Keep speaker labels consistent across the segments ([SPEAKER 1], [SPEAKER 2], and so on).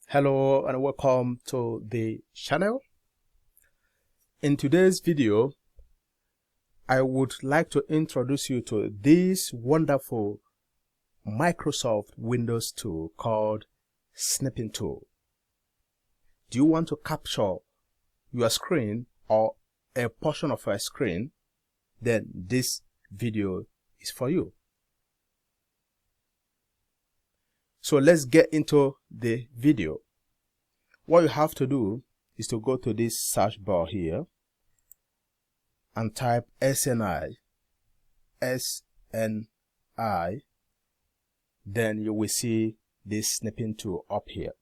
[SPEAKER 1] Hello and welcome to the channel. In today's video, I would like to introduce you to this wonderful Microsoft Windows tool called Snipping Tool. Do you want to capture your screen or a portion of your screen? Then this video is for you. So let's get into the video. What you have to do is to go to this search bar here and type SNI, then you will see this snipping tool up here.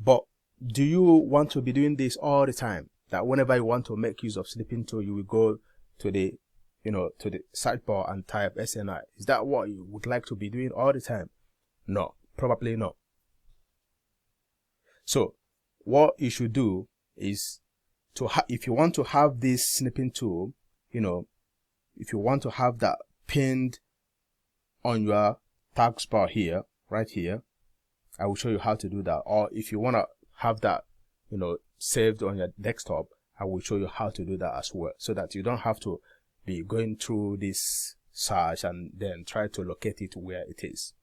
[SPEAKER 1] But do you want to be doing this all the time? That whenever you want to make use of snipping tool, you will go to the to the search bar and type SNI. Is that what you would like to be doing all the time? No, probably not. So what you should do is to if you want to have this snipping tool, if you want to have that pinned on your taskbar here, right here, I will show you how to do that. Or if you want to have that, saved on your desktop, I will show you how to do that as well, so that you don't have to be going through this search and then try to locate it where it is.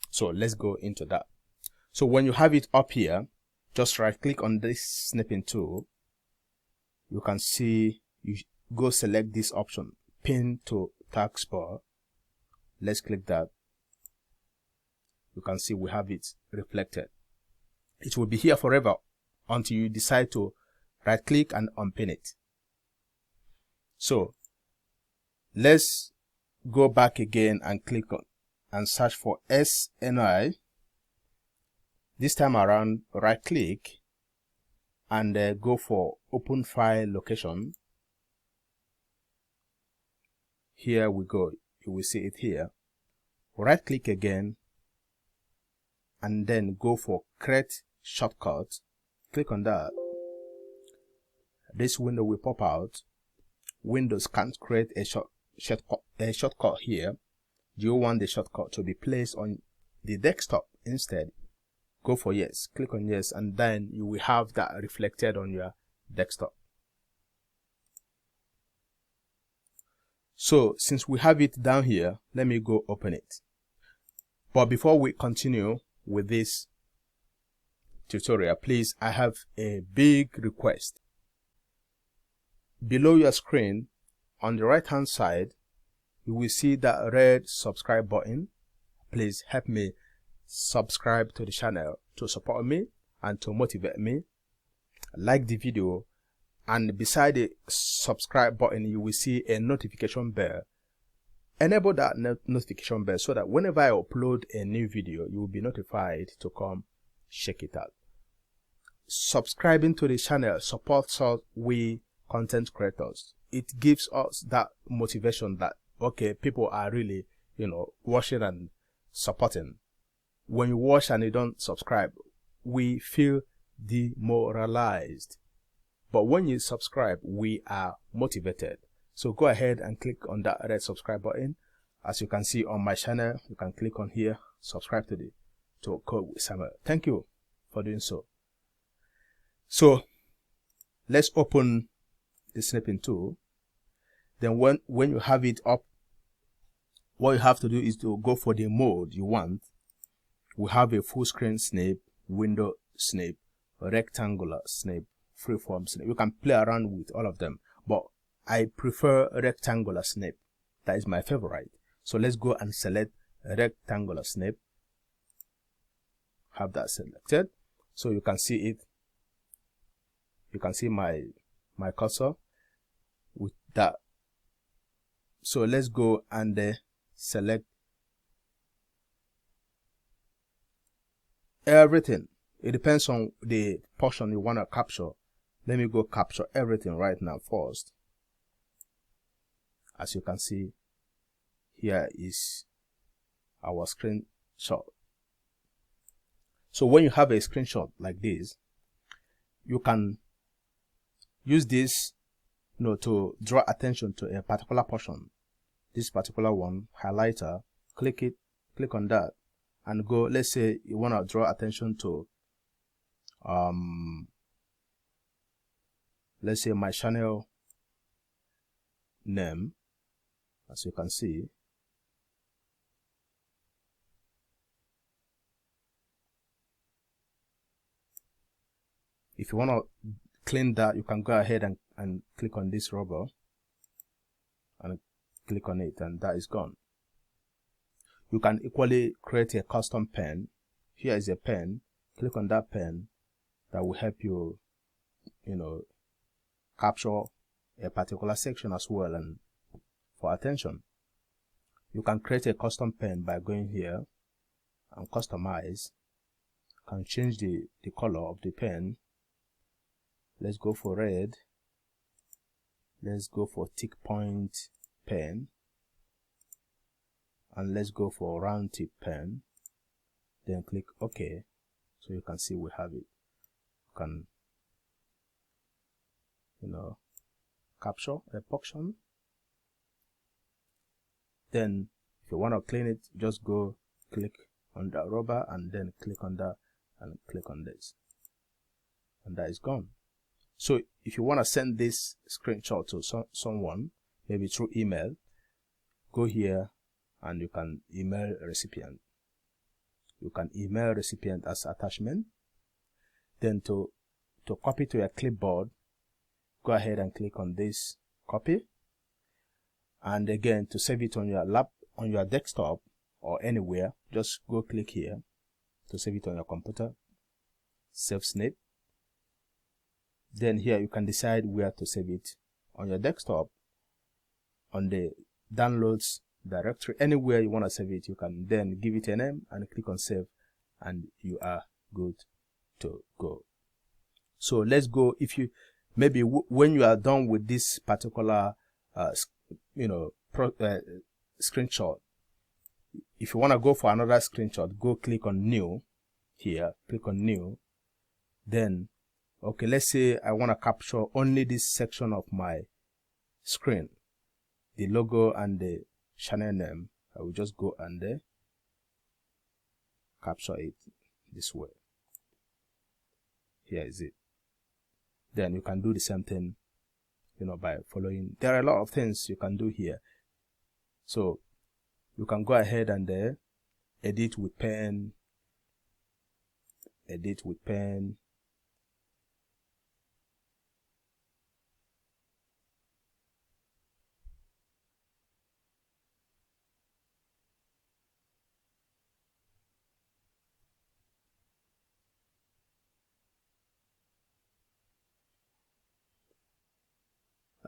[SPEAKER 1] So let's go into that. So when you have it up here, just right click on this snipping tool. You can see, you go select this option, pin to taskbar. Let's click that. You can see we have it reflected. It will be here forever until you decide to right click and unpin it. So let's go back again and click on and search for SNI. This time around, right click and go for open file location. Here we go. You will see it here. Right click again and then go for create shortcut. Click on that. This window will pop out. Windows can't create a shortcut here. Do you want the shortcut to be placed on the desktop instead? Go for yes, click on yes, and then you will have that reflected on your desktop. So since we have it down here, let me go open it. But before we continue with this tutorial, please, I have a big request. Below your screen, on the right hand side, you will see that red subscribe button. Please help me subscribe to the channel to support me and to motivate me. Like the video, and beside the subscribe button you will see a notification bell. Enable that notification bell so that whenever I upload a new video, you will be notified to come check it out. Subscribing to the channel supports us, we content creators. It gives us that motivation that okay, people are really watching and supporting. When you watch and you don't subscribe, we feel demoralized. But when you subscribe, we are motivated. So go ahead and click on that red subscribe button. As you can see on my channel, you can click on here, subscribe to Code with Samuel. Thank you for doing so. So let's open the snipping tool. Then when you have it up, what you have to do is to go for the mode you want. We have a full screen snip, window snip, rectangular snip, freeform snip. You can play around with all of them, but I prefer rectangular snip. That is my favorite. So let's go and select rectangular snip. Have that selected. So you can see it. You can see my cursor with that. So let's go and select everything. It depends on the portion you want to capture. Let me go capture everything right now first. As you can see, here is our screenshot. So when you have a screenshot like this, you can use this to draw attention to a particular portion. This particular one, highlighter, click on that and go, let's say you want to draw attention to let's say my channel name. As you can see, if you want to clean that, you can go ahead and click on this rubber and click on it, and that is gone. You can equally create a custom pen. Here is a pen. Click on that pen. That will help you, capture a particular section as well and for attention. You can create a custom pen by going here and customize. You can change the color of the pen. Let's go for red. Let's go for thick point pen. And let's go for round tip pen. Then click OK. So you can see we have it. You can, capture a portion. Then if you want to clean it, just go click on the rubber and then click on that and click on this, and that is gone. So if you want to send this screenshot to someone, maybe through email, go here and you can email a recipient. You can email recipient as attachment. Then to copy to your clipboard, go ahead and click on this copy. And again, to save it on your desktop or anywhere, just go click here to save it on your computer. Save snip. Then here you can decide where to save it on your desktop, on the downloads directory, anywhere you want to save it. You can then give it a name and click on save, and you are good to go. So let's go. If you maybe when you are done with this particular screenshot, if you want to go for another screenshot, go click on new here, click on new. Then okay, let's say I want to capture only this section of my screen, the logo and the channel name. I will just go and capture it this way. Here is it. Then you can do the same thing, by following. There are a lot of things you can do here. So you can go ahead and edit with pen,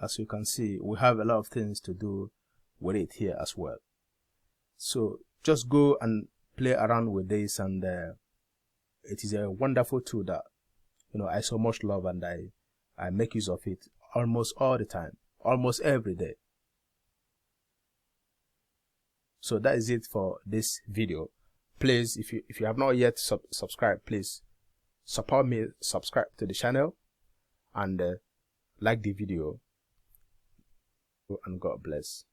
[SPEAKER 1] as you can see, we have a lot of things to do with it here as well. So just go and play around with this, and it is a wonderful tool that I so much love, and I make use of it almost all the time, almost every day. So that is it for this video. Please, if you have not yet subscribed, please support me, subscribe to the channel, and like the video. And God bless.